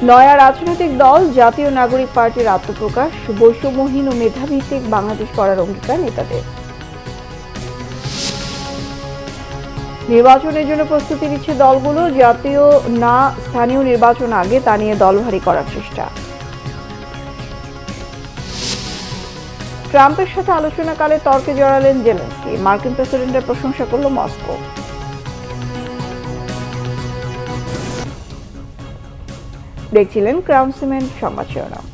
নয়া রাজনৈতিক দল জাতীয় নাগরিক পার্টির আত্মপ্রকাশ, বৈষম্যহীন ও মেধাভিত্তিক বাংলাদেশ গড়ার অঙ্গীকার নেতাদের। নির্বাচনের জন্য প্রস্তুতি নিচ্ছে দলগুলো, জাতীয় না স্থানীয় নির্বাচন আগে তা নিয়ে দলভারী করার চেষ্টা। ট্রাম্পের সাথে আলোচনাকালে তর্কে জড়ালেন জেলেনস্কি, মার্কিন প্রেসিডেন্টের প্রশংসা করল মস্কো। দেখছিলেন ক্রাউন সিমেন্ট সংবাদ শিরোনাম।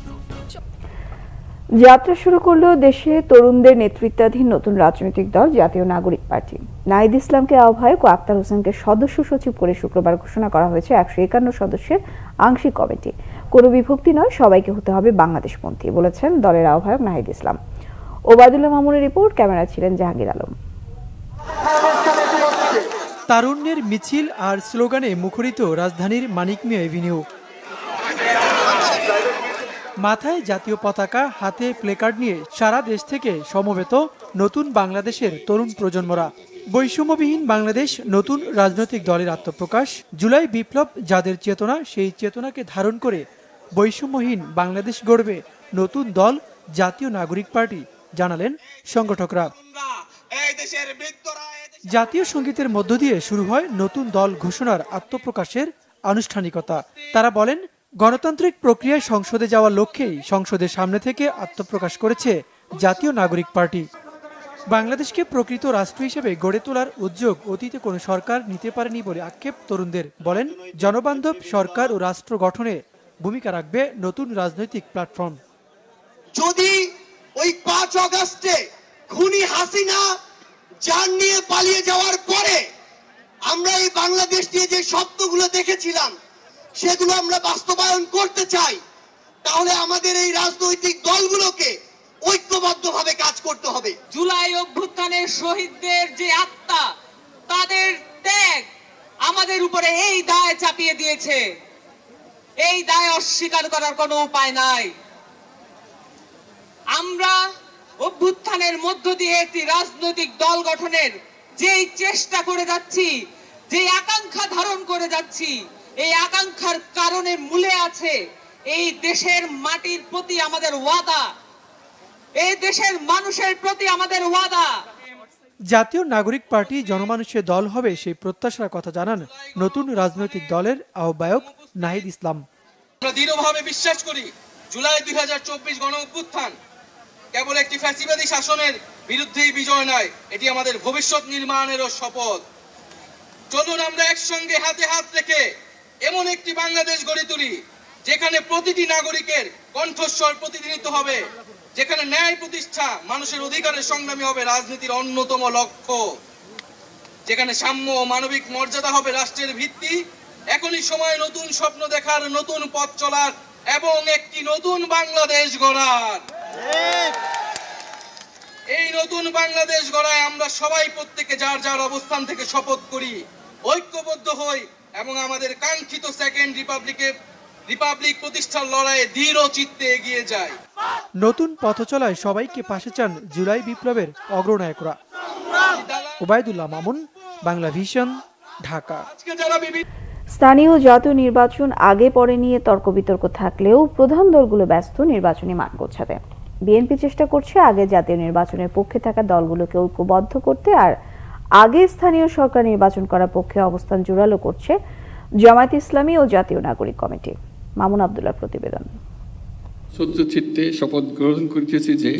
যাত্রা শুরু করলো দেশে তরুণদের নেতৃত্বাধীন নতুন রাজনৈতিক দল জাতীয় নাগরিক পার্টি। নাহিদ ইসলামকে আহ্বায়ক ও আক্তার হোসেনকে সদস্য সচিব করে শুক্রবার ঘোষণা করা হয়েছে 151 সদস্যের আংশিক কমিটি। কোনো বিভক্তি নয়, সবাইকে হতে হবে বাংলাদেশপন্থী, বলেছেন দলের আহ্বায়ক নাহিদ ইসলাম। ওবায়দুল্লাহ মামুনের রিপোর্ট, ক্যামেরায় ছিলেন জাহাঙ্গীর আলম। তারুণ্যের মিছিল আর স্লোগানে মুখরিত রাজধানীর মানিক মিয়া এভিনিউ। মাথায় জাতীয় পতাকা, হাতে প্লেকার্ড নিয়ে সারা দেশ থেকে সমবেত নতুন বাংলাদেশের তরুণ প্রজন্মরা। বৈষম্যবিহীন বাংলাদেশ নতুন রাজনৈতিক দলের আত্মপ্রকাশ। জুলাই বিপ্লব যাদের চেতনা, সেই চেতনাকে ধারণ করে বৈষম্যহীন বাংলাদেশ গড়বে নতুন দল জাতীয় নাগরিক পার্টি, জানালেন সংগঠকরা। জাতীয় সঙ্গীতের মধ্য দিয়ে শুরু হয় নতুন দল ঘোষণার আত্মপ্রকাশের আনুষ্ঠানিকতা। তারা বলেন, গণতান্ত্রিক প্রক্রিয়ায় সংসদে যাওয়ার লক্ষ্যেই সংসদের সামনে থেকে আত্মপ্রকাশ করেছে জাতীয় নাগরিক পার্টি। বাংলাদেশকে প্রকৃত রাষ্ট্র হিসেবে গড়ে তোলার উদ্যোগ অতীতে কোনো সরকার নিতে পারেনি বলে আক্ষেপ তরুণদের। বলেন, জনবান্ধব সরকার ও রাষ্ট্র গঠনে ভূমিকা রাখবে নতুন রাজনৈতিক প্ল্যাটফর্ম। যদি ওই 5 আগস্টে খুনি হাসিনা জান নিয়ে পালিয়ে যাওয়ার পরে আমরা এই বাংলাদেশ নিয়ে যে স্বপ্নগুলো দেখেছিলাম সেগুলো আমরা বাস্তবায়ন করতে চাই, তাহলে আমাদের এই রাজনৈতিক দলগুলোকে ঐক্যবদ্ধভাবে কাজ করতে হবে। জুলাই অভ্যুত্থানের শহীদদের যে আত্মা, তাদের ত্যাগ আমাদের উপরে এই দায় চাপিয়ে দিয়েছে। এই দায় অস্বীকার করার কোনো উপায় নাই। আমরা অভ্যুত্থানের মধ্য দিয়ে একটি রাজনৈতিক দল গঠনের যেই চেষ্টা করে যাচ্ছি, যে আকাঙ্ক্ষা ধারণ করে যাচ্ছি, এই আকাঙ্ক্ষার কারণে মূলে আছে এই দেশের মাটির প্রতি আমাদের ওয়াদা, এই দেশের মানুষের প্রতি আমাদের ওয়াদা। জাতীয় নাগরিক পার্টি জনমানুষের দল হবে সেই প্রত্যাশার কথা জানান নতুন রাজনৈতিক দলের আহ্বায়ক নাহিদ ইসলাম। আমরা দৃঢ়ভাবে বিশ্বাস করি, জুলাই 2024 গণ অভ্যুত্থান কেবল একটি ফ্যাসিবাদী শাসনের বিরুদ্ধেই বিজয় নয়, এটি আমাদের ভবিষ্যৎ নির্মাণেরও শপথ। চলুন আমরা একসঙ্গে হাতে হাত রেখে এমন একটি বাংলাদেশ গড়ে তুলি যেখানে প্রতিটি নাগরিকের কণ্ঠস্বর প্রতিধ্বনিত হবে, যেখানে ন্যায় প্রতিষ্ঠা, মানুষের অধিকারের সংগ্রামী হবে রাজনীতির অন্যতম লক্ষ্য, যেখানে সাম্য ও মানবিক মর্যাদা হবে রাষ্ট্রের ভিত্তি। এখনই সময় নতুন স্বপ্ন দেখার, নতুন পথ চলার এবং একটি নতুন বাংলাদেশ গড়ার। এই নতুন বাংলাদেশ গড়ায় আমরা সবাই প্রত্যেকে যার যার অবস্থান থেকে শপথ করি, ঐক্যবদ্ধ হই এবং আমাদের কাঙ্ক্ষিত সেকেন্ড রিপাবলিক প্রতিষ্ঠার লড়াইয়ে দৃঢ় চিত্তে এগিয়ে যায়। নতুন পথ চলায় সবাইকে পাশে চান জুলাই বিপ্লবের অগ্রনায়করা। ওবায়দুল্লাহ মামুন, বাংলা ভিশন, ঢাকা। স্থানীয় জাতীয় নির্বাচন আগে পরে নিয়ে তর্ক বিতর্ক থাকলেও প্রধান দলগুলো ব্যস্ত নির্বাচনী মাঠ গোছাতে। বিএনপি চেষ্টা করছে আগে জাতীয় নির্বাচনের পক্ষে থাকা দলগুলোকে ঐক্যবদ্ধ করতে, আর আগে স্থানীয় সরকার নির্বাচন করার পক্ষে অবস্থান জোরালো করছে জামায়াত ইসলামী ও জাতীয় নাগরিক কমিটি। মামুন আব্দুল্লাহর প্রতিবেদন। সত্যচিত্তে শপথ গ্রহণ করিতেছি যে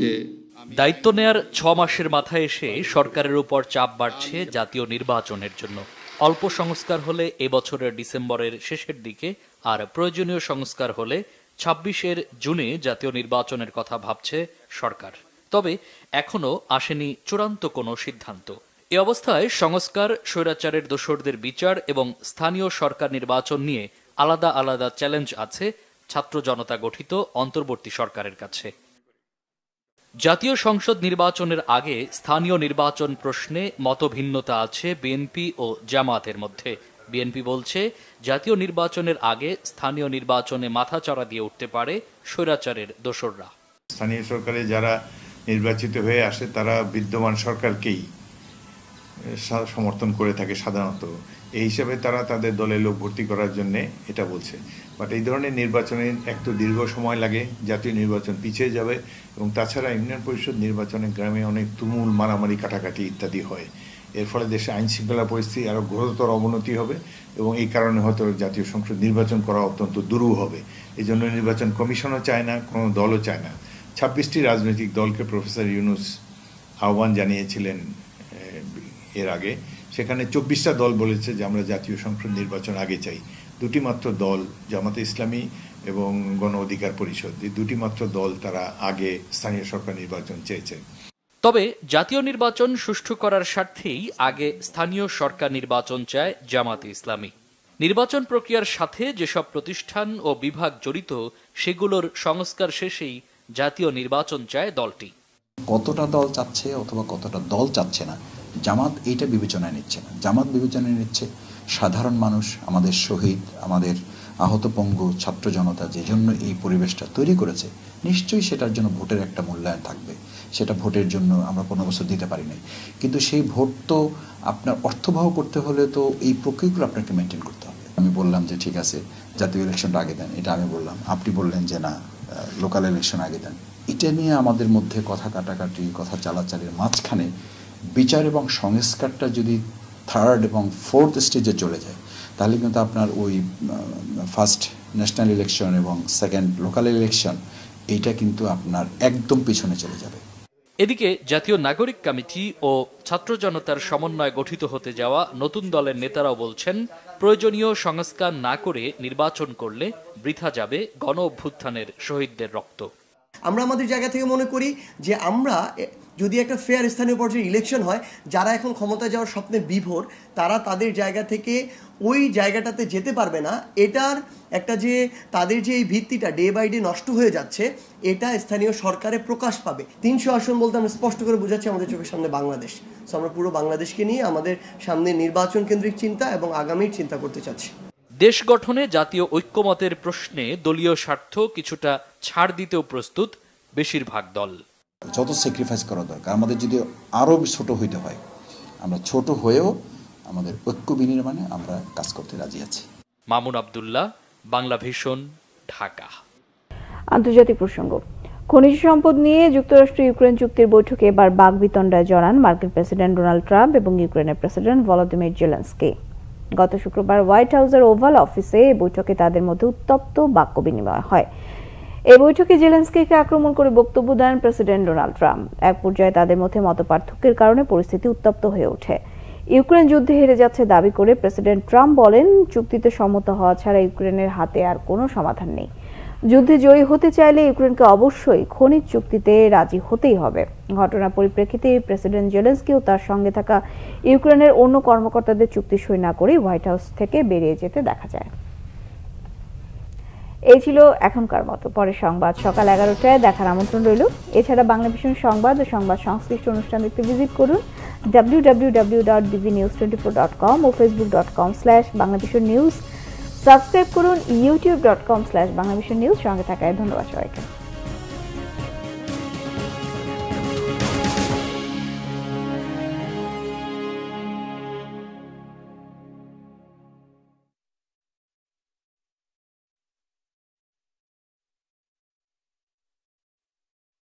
দায়িত্ব নেয়ার 6 মাসের মাথায় এসে সরকারের উপর চাপ বাড়ছে জাতীয় নির্বাচনের জন্য। অল্প সংস্কার হলে এবছরের ডিসেম্বরের শেষের দিকে, আর প্রয়োজনীয় সংস্কার হলে 26 জুনে জাতীয় নির্বাচনের কথা ভাবছে সরকার। তবে এখনো আসেনি চূড়ান্ত কোনো সিদ্ধান্ত। এ অবস্থায় সংস্কার, স্বৈরাচারের দোসরদের বিচার এবং স্থানীয় সরকার নির্বাচন নিয়ে আলাদা আলাদা চ্যালেঞ্জ আছে ছাত্র জনতা গঠিত অন্তর্বর্তী সরকারের কাছে। জাতীয় সংসদ নির্বাচনের আগে স্থানীয় নির্বাচন প্রশ্নে মতভিন্নতা আছে বিএনপি ও জামায়াতের মধ্যে। বিএনপি বলছে, জাতীয় নির্বাচনের আগে স্থানীয় নির্বাচনে মাথাচাড়া দিয়ে উঠতে পারে স্বৈরাচারের দোসররা। স্থানীয় সরকারে যারা নির্বাচিত হয়ে আসে তারা বিদ্যমান সরকারকেই সমর্থন করে থাকে সাধারণত, এই হিসাবে তারা তাদের দলে লোক ভর্তি করার জন্যে এটা বলছে। বাট এই ধরনের নির্বাচনে একটু দীর্ঘ সময় লাগে, জাতীয় নির্বাচন পিছিয়ে যাবে, এবং তাছাড়া ইউনিয়ন পরিষদ নির্বাচনে গ্রামে অনেক তুমুল মারামারি কাটাকাটি ইত্যাদি হয়। এর ফলে দেশে আইন শৃঙ্খলা পরিস্থিতি আরও ঘোরতর অবনতি হবে, এবং এই কারণে হয়তো জাতীয় সংসদ নির্বাচন করা অত্যন্ত দুরূহ হবে। এই জন্য নির্বাচন কমিশনও চায় না, কোনো দলও চায় না। 26টি রাজনৈতিক দলকে প্রফেসর ইউনূস আহ্বান জানিয়েছিলেন এর আগে, সেখানে 24টা দল বলেছে যে আমরা জাতীয় সংসদ নির্বাচন আগে চাই। দুটি মাত্র দল, জামাতে ইসলামী এবং গণ অধিকার পরিষদ, এই দুটি মাত্র দল তারা আগে স্থানীয় সরকার নির্বাচন চেয়েছে। তবে জাতীয় নির্বাচন সুষ্ঠু করার স্বার্থেই আগে স্থানীয় সরকার নির্বাচন চায় জামাতে ইসলামী। নির্বাচন প্রক্রিয়ার সাথে যেসব প্রতিষ্ঠান ও বিভাগ জড়িত সেগুলোর সংস্কার শেষেই জাতীয় নির্বাচন চায় দলটি। কতটা দল চাচ্ছে অথবা কতটা দল চাচ্ছে না, জামাত এইটা বিবেচনায় নিচ্ছে না। জামাত বিবেচনায় নিচ্ছে সাধারণ মানুষ, আমাদের শহীদ, আমাদের আহত পঙ্গু ছাত্র জনতা যে জন্য এই পরিবেশটা তৈরি করেছে, নিশ্চয়ই সেটার জন্য ভোটের একটা মূল্যায়ন থাকবে। সেটা ভোটের জন্য আমরা 15 বছর দিতে পারি নাই, কিন্তু সেই ভোট তো আপনার অর্থবহ করতে হলে তো এই প্রক্রিয়াগুলো আপনাকে মেনটেন করতে হবে। আমি বললাম যে ঠিক আছে জাতীয় ইলেকশনটা আগে দেন, এটা আমি বললাম। আপনি বললেন যে না লোকাল ইলেকশন আগে দেন। এটা নিয়ে আমাদের মধ্যে কথা কাটাকাটি, কথা চালাচালির মাঝখানে বিচার এবং সংস্কারটা যদি 3rd এবং 4th স্টেজে চলে যায়, তাহলে কিন্তু আপনার ওই ফার্স্ট ন্যাশনাল ইলেকশন এবং 2nd লোকাল ইলেকশন এইটা কিন্তু আপনার একদম পিছনে চলে যাবে। এদিকে জাতীয় নাগরিক কমিটি ও ছাত্র জনতার সমন্বয়ে গঠিত হতে যাওয়া নতুন দলের নেতারাও বলছেন, প্রয়োজনীয় সংস্কার না করে নির্বাচন করলে বৃথা যাবে গণ অভ্যুত্থানের শহীদদের রক্ত। আমরা আমাদের জায়গা থেকে মনে করি যে আমরা যদি একটা ফেয়ার স্থানীয় পর্যায়ে ইলেকশন হয়, যারা এখন ক্ষমতায় যাওয়ার স্বপ্নে বিভোর তারা তাদের জায়গা থেকে ওই জায়গাটাতে যেতে পারবে না। এটার একটা যে তাদের যে এই ভিত্তিটা ডে বাই ডে নষ্ট হয়ে যাচ্ছে, এটা স্থানীয় সরকারে প্রকাশ পাবে। 300 আসন বলতে আমরা স্পষ্ট করে বোঝাচ্ছি আমাদের চোখের সামনে বাংলাদেশ। সো আমরা পুরো বাংলাদেশকে নিয়ে আমাদের সামনে নির্বাচন কেন্দ্রিক চিন্তা এবং আগামীর চিন্তা করতে চাচ্ছি। দেশ গঠনে জাতীয় ঐক্যমতের প্রশ্নে দলীয় স্বার্থ কিছুটা ছাড় দিতেও প্রস্তুত বেশিরভাগ দল। যত স্যাক্রিফাইস করা দরকার, আমাদের যদি আরও ছোট হইতে হয়, আমরা ছোট হয়েও আমাদের ঐক্য বিনির্মাণে আমরা কাজ করতে রাজি আছি। মামুন আব্দুল্লাহ, বাংলা ভিশন, ঢাকা। আন্তর্জাতিক প্রসঙ্গ। খনিজ সম্পদ নিয়ে যুক্তরাষ্ট্র ইউক্রেন চুক্তির বৈঠকে এবার বাকবিতণ্ডায় জড়ান মার্কিন প্রেসিডেন্ট ডোনাল্ড ট্রাম্প এবং ইউক্রেনের প্রেসিডেন্ট ভলোদিমির জেলেনস্কি। গত শুক্রবার হোয়াইট হাউসের ওভাল অফিসে এই বৈঠকে তাদের মধ্যে উত্তপ্ত বাক্য বিনিময় হয়। এই বৈঠকে জেলেনস্কিকে আক্রমণ করে বক্তব্য দেন প্রেসিডেন্ট ডোনাল্ড ট্রাম্প। এক পর্যায়ে তাদের মধ্যে মতপার্থক্যের কারণে পরিস্থিতি উত্তপ্ত হয়ে ওঠে। ইউক্রেন যুদ্ধে হেরে যাচ্ছে দাবি করে প্রেসিডেন্ট ট্রাম্প বলেন, চুক্তিতে সম্মত হওয়া ছাড়া ইউক্রেনের হাতে আর কোনো সমাধান নেই। যুদ্ধে জয়ী হতে চাইলে ইউক্রেনকে অবশ্যই খনিজ চুক্তিতে রাজি হতেই হবে। ঘটনার পরিপ্রেক্ষিতে প্রেসিডেন্ট জেলেনস্কি ও তার সঙ্গে থাকা ইউক্রেনের অন্য কর্মকর্তাদের চুক্তি সই না করে হোয়াইট হাউস থেকে বেরিয়ে যেতে দেখা যায়। এই ছিল এখনকার মতো। পরের সংবাদ সকাল 11টায় দেখার আমন্ত্রণ রইল। এছাড়া বাংলা ভিশন সংবাদ ও সংবাদ সংশ্লিষ্ট অনুষ্ঠান দেখতে ভিজিট করুন www.bvnews24.com ও facebook.com/banglavishnnews। সাবস্ক্রাইব করুন youtube.com/banglavishnnews। সঙ্গে থাকায় ধন্যবাদ সবাইকে।